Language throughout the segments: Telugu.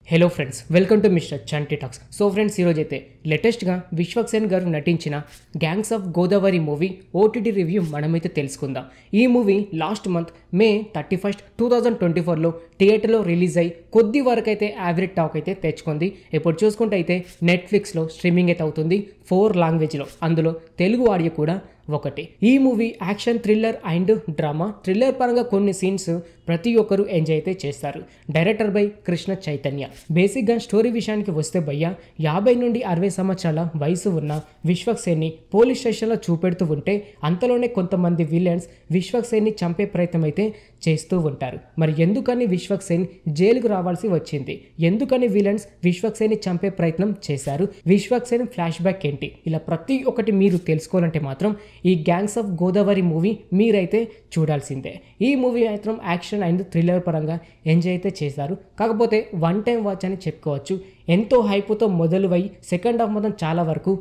Hello friends, welcome to mister Chanti talks. So friends, ఈరోజైతే లేటెస్ట్గా విశ్వక్సేన్ గారు నటించిన gangs of Godavari movie OTT review మనమైతే తెలుసుకుందాం. ఈ మూవీ లాస్ట్ మంత్ మే 31, 2024లో థియేటర్లో రిలీజ్ అయ్యి కొద్ది వరకు అయితే యావరేజ్ టాక్ అయితే తెచ్చుకుంది. ఇప్పుడు చూసుకుంటే అయితే నెట్ఫ్లిక్స్లో స్ట్రీమింగ్ అయితే అవుతుంది 4 లాంగ్వేజ్లో, అందులో తెలుగు ఆడియో కూడా ఒకటి. ఈ movie action, thriller and drama. Thriller పరంగా కొన్ని సీన్స్ ప్రతి ఒక్కరు ఎంజాయ్ అయితే చేస్తారు. Director by Krishna Chaitanya. బేసిక్గా స్టోరీ విషయానికి వస్తే భయ్య, 50 నుండి 60 సంవత్సరాల వయసు ఉన్న విశ్వక్సేన్ని పోలీస్ స్టేషన్లో చూపెడుతూ ఉంటే అంతలోనే కొంతమంది విలన్స్ విశ్వక్సేన్ని చంపే ప్రయత్నం అయితే చేస్తూ ఉంటారు. మరి ఎందుకని విశ్వక్సేన్ జైలుకు రావాల్సి వచ్చింది, ఎందుకని విలన్స్ విశ్వక్సేన్ని చంపే ప్రయత్నం చేశారు, విశ్వక్సేన్ ఫ్లాష్ బ్యాక్ ఏంటి, ఇలా ప్రతి ఒక్కటి మీరు తెలుసుకోవాలంటే మాత్రం ఈ గ్యాంగ్స్ ఆఫ్ గోదావరి మూవీ మీరైతే చూడాల్సిందే. ఈ మూవీ మాత్రం యాక్షన్ అండ్ థ్రిల్లర్ పరంగా ఎంజాయ్ అయితే చేశారు. కాకపోతే వన్ టైం వాచ్ అని చెప్పుకోవచ్చు. ఎంతో హైప్తో మొదలువై సెకండ్ హాఫ్ మాత్రం చాలా వరకు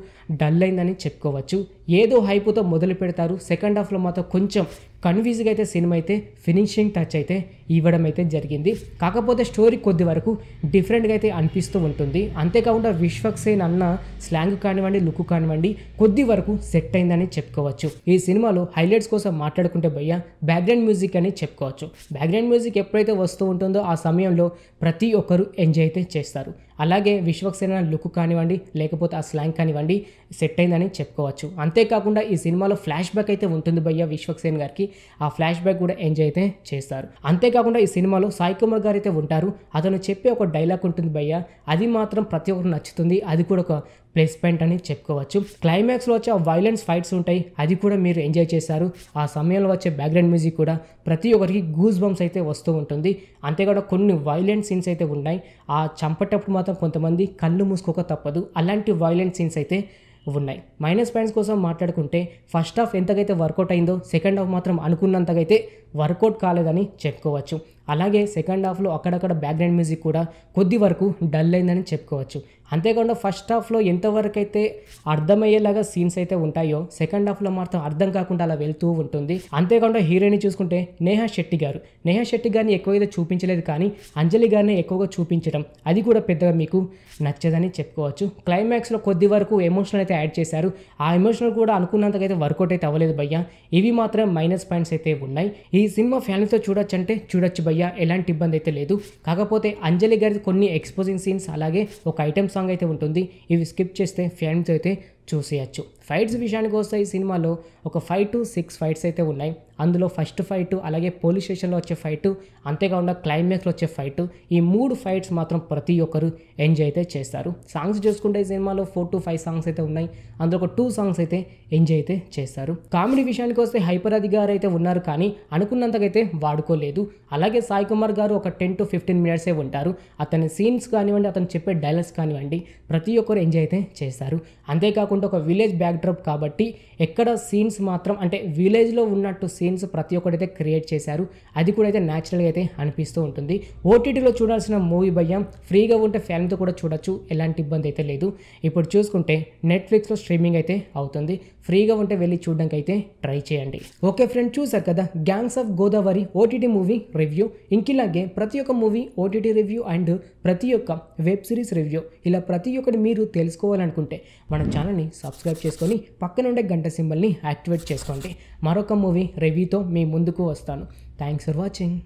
డల్ అయిందని చెప్పుకోవచ్చు. ఏదో హైప్తో మొదలు పెడతారు, సెకండ్ హాఫ్లో మాత్రం కొంచెం కన్ఫ్యూజ్గా అయితే సినిమా అయితే ఫినిషింగ్ టచ్ అయితే ఇవ్వడం అయితే జరిగింది. కాకపోతే స్టోరీ కొద్ది వరకు డిఫరెంట్గా అయితే అనిపిస్తూ ఉంటుంది. అంతేకాకుండా విశ్వక్సేన్ అన్న స్లాంగ్ కానివ్వండి, లుక్ కానివ్వండి కొద్ది వరకు సెట్ అయిందని చెప్పుకోవచ్చు. ఈ సినిమాలో హైలైట్స్ కోసం మాట్లాడుకుంటే భయ్య, బ్యాక్గ్రౌండ్ మ్యూజిక్ అని చెప్పుకోవచ్చు. బ్యాక్గ్రౌండ్ మ్యూజిక్ ఎప్పుడైతే వస్తూ ఉంటుందో ఆ సమయంలో ప్రతి ఒక్కరు ఎంజాయ్ అయితే చేస్తారు. అలాగే విశ్వక్సేన లుక్ కానివ్వండి, లేకపోతే ఆ స్లాంగ్ కానివ్వండి సెట్ అయిందని చెప్పుకోవచ్చు. అంతేకాకుండా ఈ సినిమాలో ఫ్లాష్ బ్యాక్ అయితే ఉంటుంది భయ్య విశ్వక్సేన్ గారికి. ఆ ఫ్లాష్ బ్యాక్ కూడా ఎంజాయ్ అయితే చేస్తారు. అంతేకాకుండా ఈ సినిమాలో సాయి కుమార్ గారు అయితే ఉంటారు. అతను చెప్పే ఒక డైలాగ్ ఉంటుంది భయ్య, అది మాత్రం ప్రతి ఒక్కరు నచ్చుతుంది. అది కూడా ఒక ప్లస్ పాయింట్ అని చెప్పుకోవచ్చు. క్లైమాక్స్లో వచ్చే వైలెన్స్ ఫైట్స్ ఉంటాయి, అది కూడా మీరు ఎంజాయ్ చేశారు. ఆ సమయంలో వచ్చే బ్యాక్గ్రౌండ్ మ్యూజిక్ కూడా ప్రతి ఒక్కరికి గూస్ బంప్స్ అయితే వస్తూ ఉంటుంది. అంతేకాకుండా కొన్ని వైలెంట్ సీన్స్ అయితే ఉన్నాయి. ఆ చంపేటప్పుడు మాత్రం కొంతమంది కళ్ళు మూసుకోక తప్పదు. అలాంటి వైలెంట్ సీన్స్ అయితే ఉన్నాయి. మైనస్ పాయింట్స్ కోసం మాట్లాడుకుంటే ఫస్ట్ హాఫ్ ఎంతకైతే వర్కౌట్ అయిందో సెకండ్ హాఫ్ మాత్రం అనుకున్నంతకైతే వర్కౌట్ కాలేదని చెప్పుకోవచ్చు. అలాగే సెకండ్ హాఫ్లో అక్కడక్కడ బ్యాక్గ్రౌండ్ మ్యూజిక్ కూడా కొద్ది వరకు డల్ అయిందని చెప్పుకోవచ్చు. అంతేకాకుండా ఫస్ట్ హాఫ్లో ఎంతవరకు అయితే అర్థమయ్యేలాగా సీన్స్ అయితే ఉంటాయో సెకండ్ హాఫ్లో మాత్రం అర్థం కాకుండా అలా వెళ్తూ ఉంటుంది. అంతేకాకుండా హీరోయిన్ చూసుకుంటే నేహా శెట్టి గారు. నేహా శెట్టి గారిని ఎక్కువగా చూపించలేదు, కానీ అంజలి గారిని ఎక్కువగా చూపించడం అది కూడా పెద్దగా మీకు నచ్చదని చెప్పుకోవచ్చు. క్లైమాక్స్లో కొద్ది వరకు ఎమోషనల్ అయితే యాడ్ చేశారు. ఆ ఎమోషనల్ కూడా అనుకున్నంతకైతే వర్కౌట్ అయితే అవ్వలేదు భయ్య. ఇవి మాత్రం మైనస్ పాయింట్స్ అయితే ఉన్నాయి. ఈ సినిమా ఫ్యామిలీతో చూడొచ్చు అంటే చూడొచ్చు భయ్య, ఎలాంటి ఇబ్బంది అయితే లేదు. కాకపోతే అంజలి గారి కొన్ని ఎక్స్పోజింగ్ సీన్స్, అలాగే ఒక ఐటెం సాంగ్ అయితే ఉంటుంది. ఇవి స్కిప్ చేస్తే ఫ్యామిలీతో అయితే చూసేయచ్చు. ఫైట్స్ విషయానికి వస్తే ఈ సినిమాలో ఒక 5 to 6 ఫైట్స్ అయితే ఉన్నాయి. అందులో ఫస్ట్ ఫైట్, అలాగే పోలీస్ స్టేషన్లో వచ్చే ఫైటు, అంతేకాకుండా క్లైమాక్స్లో వచ్చే ఫైటు, ఈ 3 ఫైట్స్ మాత్రం ప్రతి ఒక్కరు ఎంజాయ్ అయితే చేస్తారు. సాంగ్స్ చూసుకుంటే ఈ సినిమాలో 4 to 5 సాంగ్స్ అయితే ఉన్నాయి. అందులో ఒక 2 సాంగ్స్ అయితే ఎంజాయ్ అయితే చేస్తారు. కామెడీ విషయానికి వస్తే హైపరాది గారు అయితే ఉన్నారు, కానీ అనుకున్నంతకైతే వాడుకోలేదు. అలాగే సాయి కుమార్ గారు ఒక 10 to 15 మినిట్సే ఉంటారు. అతని సీన్స్ కానివ్వండి, అతను చెప్పే డైలాగ్స్ కానివ్వండి ప్రతి ఒక్కరు ఎంజాయ్ అయితే చేస్తారు. అంతేకాకుండా ఒక విలేజ్ బ్యాక్డ్రాప్ కాబట్టి ఎక్కడ సీన్స్ మాత్రం అంటే విలేజ్లో ఉన్నట్టు సీన్స్ ప్రతి ఒక్కరైతే క్రియేట్ చేశారు. అది కూడా అయితే న్యాచురల్గా అయితే అనిపిస్తూ ఉంటుంది. ఓటీటీలో చూడాల్సిన మూవీ భయ్య, ఫ్రీగా ఉంటే ఫ్యామిలీతో కూడా చూడొచ్చు, ఎలాంటి ఇబ్బంది అయితే లేదు. ఇప్పుడు చూసుకుంటే నెట్ఫ్లిక్స్లో స్ట్రీమింగ్ అయితే అవుతుంది. ఫ్రీగా ఉంటే వెళ్ళి చూడడానికి అయితే ట్రై చేయండి. ఓకే ఫ్రెండ్, చూసారు కదా gangs of Godavari OTT movie review. ఇంకిలాగే ప్రతి ఒక్క మూవీ ఓటీటీ రివ్యూ అండ్ ప్రతి ఒక్క వెబ్ సిరీస్ రివ్యూ ఇలా ప్రతి ఒక్కటి మీరు తెలుసుకోవాలనుకుంటే మన ఛానల్ని సబ్స్క్రైబ్ చేసుకొని పక్కన ఉండే గంట సింబల్ని యాక్టివేట్ చేసుకోండి. మరొక మూవీ రివ్యూతో మీ ముందుకు వస్తాను. Thanks for watching.